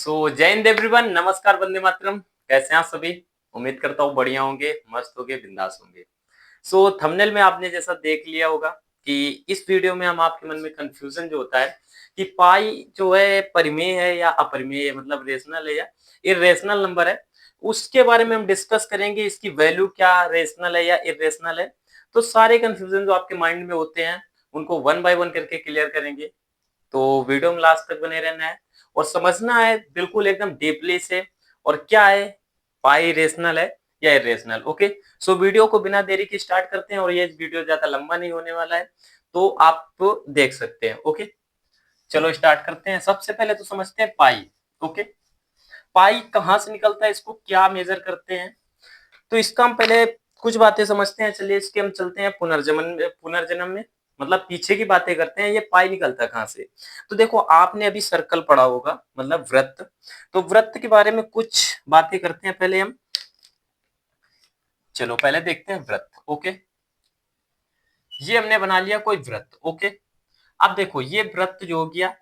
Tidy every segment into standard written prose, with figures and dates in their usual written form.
जय हिंद एवरीवन, नमस्कार, वंदे मातरम। कैसे हैं आप सभी? उम्मीद करता हूँ बढ़िया होंगे, मस्त होंगे, बिंदास होंगे। थंबनेल में आपने जैसा देख लिया होगा कि इस वीडियो में हम आपके मन में कंफ्यूजन जो होता है कि पाई जो है परिमेय है या अपरिमेय है, मतलब रेशनल है या इरेशनल नंबर है, उसके बारे में हम डिस्कस करेंगे। इसकी वैल्यू क्या रेशनल है या इरेशनल है, तो सारे कंफ्यूजन जो आपके माइंड में होते हैं उनको वन बाय वन करके क्लियर करेंगे। तो वीडियो में लास्ट तक बने रहना है और समझना है बिल्कुल एकदम डीपली से। और क्या है पाई रेशनल है या इरेशनल। ओके, वीडियो को बिना देरी के स्टार्ट करते हैं और ये वीडियो ज्यादा लंबा नहीं होने वाला है, तो आप देख सकते हैं। ओके, चलो स्टार्ट करते हैं। सबसे पहले तो समझते हैं पाई। ओके, पाई कहाँ से निकलता है, इसको क्या मेजर करते हैं, तो इसका हम पहले कुछ बातें समझते हैं। चलिए इसके हम चलते हैं पुनर्जन्म में, मतलब पीछे की बातें करते हैं। ये पाई निकलता कहाँ से, तो देखो आपने अभी सर्कल पढ़ा होगा, मतलब वृत्त। तो वृत्त के बारे में कुछ बातें करते हैं पहले हम। चलो पहले देखते हैं वृत्त। ओके, ये हमने बना लिया कोई वृत्त। ओके, अब देखो ये वृत्त जो हो गया,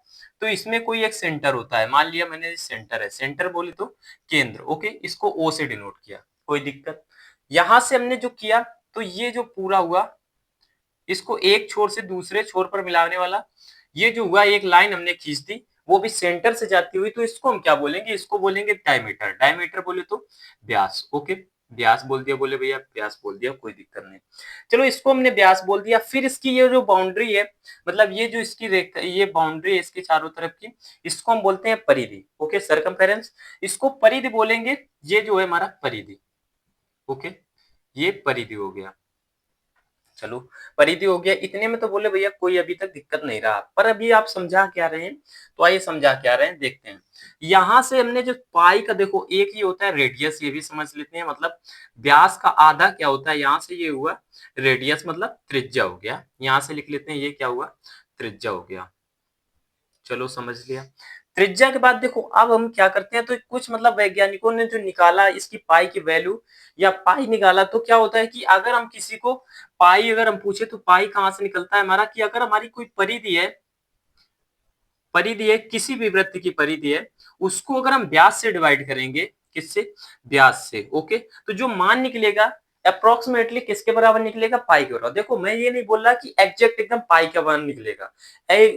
तो इसमें कोई एक सेंटर होता है। मान लिया मैंने सेंटर है, सेंटर बोले तो केंद्र। ओके, इसको ओ से डिनोट किया, कोई दिक्कत। यहां से हमने जो किया, तो ये जो पूरा हुआ, इसको एक छोर से दूसरे छोर पर मिलाने वाला ये जो हुआ, एक लाइन हमने खींच दी, वो भी सेंटर से जाती हुई, तो इसको हम क्या बोलेंगे, इसको बोलेंगे डायमीटर। डायमीटर बोले तो व्यास। ओके, व्यास बोल दिया, बोले भैया व्यास बोल दिया, कोई दिक्कत नहीं। चलो इसको हमने व्यास बोल दिया। फिर इसकी ये जो बाउंड्री है, मतलब ये जो इसकी रेखा, ये बाउंड्री है इसके चारों तरफ की, इसको हम बोलते हैं परिधि। ओके, सरकमफेरेंस, इसको परिधि बोलेंगे। ये जो है हमारा परिधि। ओके, ये परिधि हो गया। चलो परिधि हो गया। इतने में तो बोले भैया कोई अभी तक दिक्कत नहीं रहा, पर अभी आप समझा क्या रहे हैं, तो आइए समझा क्या रहे हैं देखते हैं। यहां से हमने जो पाई का, देखो एक ही होता है रेडियस, ये भी समझ लेते हैं। मतलब व्यास का आधा क्या होता है, यहां से ये हुआ रेडियस, मतलब त्रिज्या हो गया। यहां से लिख लेते हैं, ये क्या हुआ, त्रिज्या हो गया। चलो समझ लिया। त्रिज्या के बाद देखो अब हम क्या करते हैं, तो कुछ मतलब वैज्ञानिकों ने जो निकाला इसकी पाई की वैल्यू या पाई निकाला, तो क्या होता है कि अगर हम किसी को पाई अगर हम पूछे, तो पाई कहाँ से निकलता है हमारा, कि अगर हमारी कोई परिधि है, परिधि है किसी भी वृत्त की परिधि है, उसको अगर हम व्यास से डिवाइड करेंगे, किससे, व्यास से। ओके, तो जो मान निकलेगा अप्रोक्सीमेटली किसके बराबर निकलेगा, पाई के बराबर। देखो मैं ये नहीं बोल रहा कि एग्जैक्ट एकदम पाई का मान निकलेगा,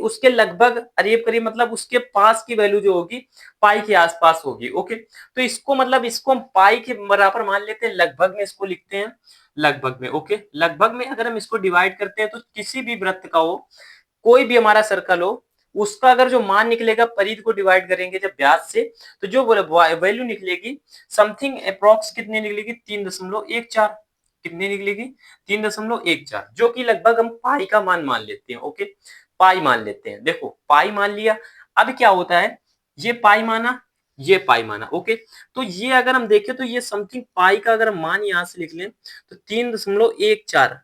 उसके लगभग करीब करीब, मतलब उसके पास की वैल्यू जो होगी पाई के आसपास होगी। ओके, तो इसको मतलब इसको हम पाई के बराबर मान लेते हैं, लगभग में इसको लिखते हैं लगभग में। ओके, लगभग में अगर हम इसको डिवाइड करते हैं, तो किसी भी वृत्त का हो, कोई भी हमारा सर्कल हो, उसका अगर जो मान निकलेगा परिधि को डिवाइड करेंगे जब व्यास से, तो जो वैल्यू निकलेगी समथिंग अप्रोक्स कितनी निकलेगी, 3.14। कितनी निकलेगी, 3.14, जो कि लगभग हम पाई का मान लेते हैं। ओके, पाई मान लेते हैं। देखो पाई मान लिया। अब क्या होता है, ये पाई माना, ये पाई माना। ओके, तो ये अगर हम देखें, तो ये समथिंग पाई का अगर हम मान यहां से लिख लें, तो 3.14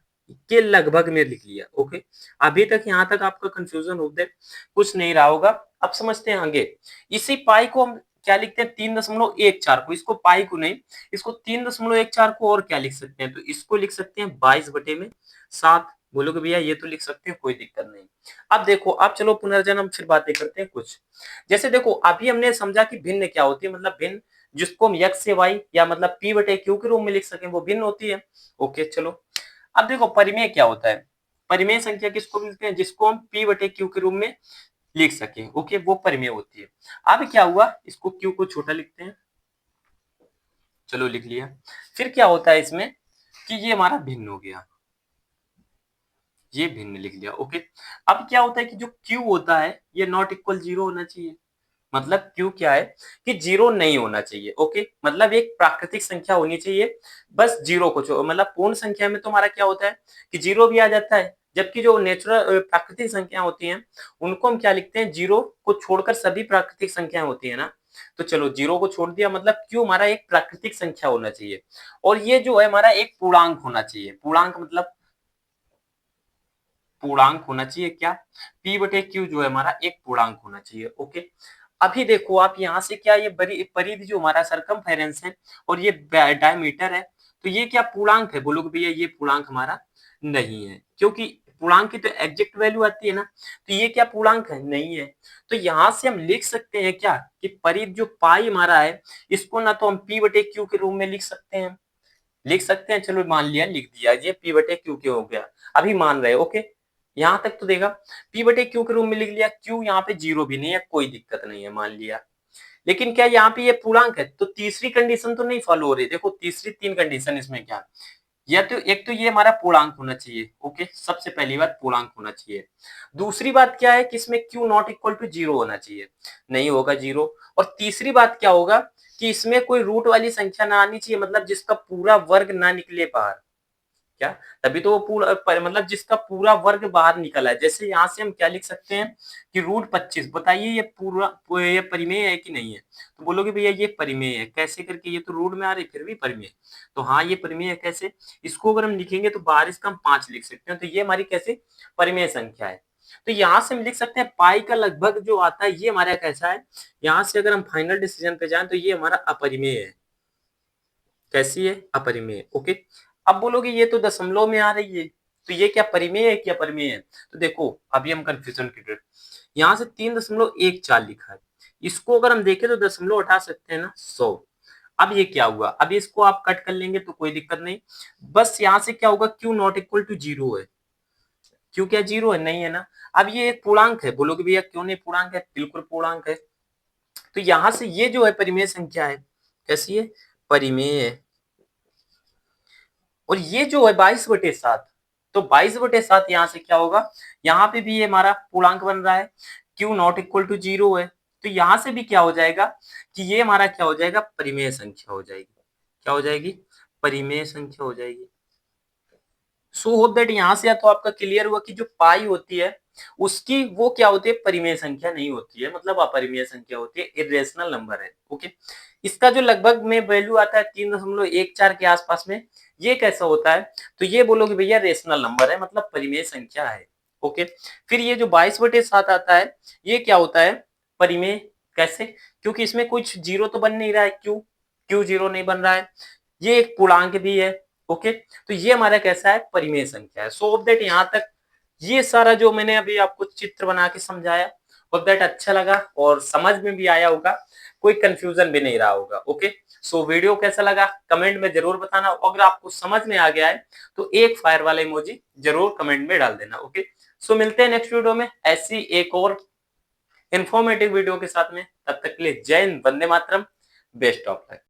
के लगभग में लिख लिया। ओके, अभी तक यहां तक आपका कंफ्यूजन होता है, कुछ नहीं रहा होगा। अब समझते हैं आगे। इसी पाई को हम क्या लिखते हैं, 3.14 को, इसको पाई को नहीं, इसको 3.14 को और क्या लिख सकते हैं, तो इसको लिख सकते हैं 22/7। बोलोगे भैया ये तो लिख सकते हैं, कोई दिक्कत नहीं। अब देखो, अब चलो पुनर्जन्म फिर बातें करते हैं कुछ। जैसे देखो अभी हमने समझा कि भिन्न क्या होती है, मतलब भिन्न जिसको हम x से y या मतलब p/q के रूप में लिख सकें, वो भिन्न होती है। ओके चलो, अब देखो परिमेय क्या होता है। परिमेय संख्या किसको मिलते हैं, जिसको हम p/q के रूप में लिख सके। ओके, वो परिमेय होती है। अब क्या हुआ, इसको q को छोटा लिखते हैं, चलो लिख लिया। फिर क्या होता है इसमें कि ये हमारा भिन्न हो गया, ये भिन्न लिख लिया। ओके, अब क्या होता है कि जो q होता है ये नॉट इक्वल 0 होना चाहिए। मतलब q क्या है कि 0 नहीं होना चाहिए। ओके, मतलब एक प्राकृतिक संख्या होनी चाहिए, बस 0 को मतलब पूर्ण संख्या में तो हमारा क्या होता है कि 0 भी आ जाता है, जबकि जो नेचुरल प्राकृतिक संख्या होती हैं उनको हम क्या लिखते हैं, 0 को छोड़कर सभी प्राकृतिक संख्याएं होती है ना। तो चलो 0 को छोड़ दिया, मतलब q हमारा एक प्राकृतिक संख्या होना चाहिए, और ये जो है हमारा एक पूर्णांक होना चाहिए। पूर्णांक मतलब पूर्णांक होना चाहिए क्या, p/q जो है हमारा एक पूर्णांक होना चाहिए। ओके, अभी देखो आप यहाँ से क्या, ये बड़ी परिधि जो हमारा सरकमफेरेंस है और ये डायमीटर है, तो ये क्या पूर्णांक है, बोलोगे भैया ये पूर्णांक हमारा नहीं है, क्योंकि पूर्णांक की तो एग्जैक्ट वैल्यू आती है ना, तो ये क्या पूर्णांक है? नहीं है। तो यहाँ से हम लिख सकते हैं क्या कि परिध जो पाई हमारा है, इसको ना तो हम p बटे q के रूप में लिख सकते हैं, चलो मान लिया, लिख दिया, ये p बटे q के हो गया, अभी मान रहे ओके, यहाँ तक तो देगा, p बटे q के रूप में लिख लिया, q यहाँ पे जीरो भी नहीं है, कोई दिक्कत नहीं है, मान लिया। लेकिन क्या यहाँ पे ये पूर्णांक है, तो तीसरी कंडीशन तो नहीं फॉलो हो रही। देखो तीसरी तीन कंडीशन इसमें क्या, या तो एक तो ये हमारा पूर्णांक होना चाहिए, ओके, सबसे पहली बात पूर्णांक होना चाहिए। दूसरी बात क्या है कि इसमें q not equal to zero होना चाहिए, नहीं होगा जीरो। और तीसरी बात क्या होगा कि इसमें कोई रूट वाली संख्या ना आनी चाहिए, मतलब जिसका पूरा वर्ग ना निकले बाहर, क्या, तभी तो वो पूरा मतलब जिसका पूरा वर्ग बाहर निकला है। जैसे यहाँ से हम क्या लिख सकते हैं कि √25, बताइए ये पूरा ये परिमेय है कि नहीं है, तो बोलोगे भैया ये परिमेय है, कैसे करके, ये तो रूट में आ रही फिर भी परिमेय, तो हाँ ये परिमेय है। कैसे, इसको अगर हम लिखेंगे तो बाहर इसका हम 5 लिख सकते हैं, तो ये हमारी कैसे परिमेय संख्या है। तो यहाँ से हम लिख सकते हैं पाई का लगभग जो आता है ये हमारा कैसा है, यहाँ से अगर हम फाइनल डिसीजन पे जाएं तो ये हमारा अपरिमेय है। कैसी है, अपरिमेय, ओके। अब बोलोगे ये तो दशमलव में आ रही है, तो ये क्या परिमेय है क्या अपरिमेय है, तो देखो अभी हम कंफ्यूजन क्रिएट, यहाँ से 3.14 लिखा है, इसको अगर हम देखें तो दशमलव हटा सकते हैं ना 100। अब ये क्या हुआ, अब इसको आप कट कर लेंगे तो कोई दिक्कत नहीं, बस यहाँ से क्या होगा q not equal to zero है, क्यों क्या जीरो है, नहीं है ना। अब ये एक पूर्णांक है, बोलोगे भैया क्यों नहीं पूर्णांक है, बिल्कुल पूर्णांक है। तो यहाँ से ये जो है परिमेय संख्या है, कैसी है, परिमेय है। और ये जो है 22/7, तो 22/7 यहाँ से क्या होगा, यहाँ पे भी ये हमारा पूर्णांक बन रहा है, q not equal to zero है, तो यहाँ से भी क्या हो जाएगा कि ये हमारा क्या हो जाएगा, परिमेय संख्या हो जाएगी, क्या हो जाएगी, परिमेय संख्या हो जाएगी। सो होप दैट यहाँ से या तो आपका क्लियर हुआ कि जो पाई होती है उसकी वो क्या होती है, परिमेय संख्या नहीं होती है, मतलब अपरिमेय संख्या होती है, इरेशनल नंबर है, ओके। इसका जो लगभग में वैल्यू आता है 3.14 के आसपास में, ये कैसा होता है, तो ये बोलोगे भैया रेशनल नंबर है, मतलब परिमेय संख्या है, ओके। फिर ये जो 22/7 आता है, ये क्या होता है, परिमेय, कैसे, क्योंकि इसमें कुछ जीरो तो बन नहीं रहा है, क्यू जीरो नहीं बन रहा है, ये एक पूर्णांक भी है, ओके। तो ये हमारा कैसा है, परिमेय संख्या है। सो होप दैट यहाँ तक ये सारा जो मैंने अभी आपको चित्र बना के समझाया, होप दैट अच्छा लगा और समझ में भी आया होगा, कोई कंफ्यूजन भी नहीं रहा होगा, ओके। सो वीडियो कैसा लगा कमेंट में जरूर बताना, अगर आपको समझ में आ गया है तो एक फायर वाला इमोजी जरूर कमेंट में डाल देना, ओके। सो मिलते हैं नेक्स्ट वीडियो में ऐसी एक और इंफॉर्मेटिव वीडियो के साथ में, तब तक के लिए जय Hind, Vande Mataram, best of luck.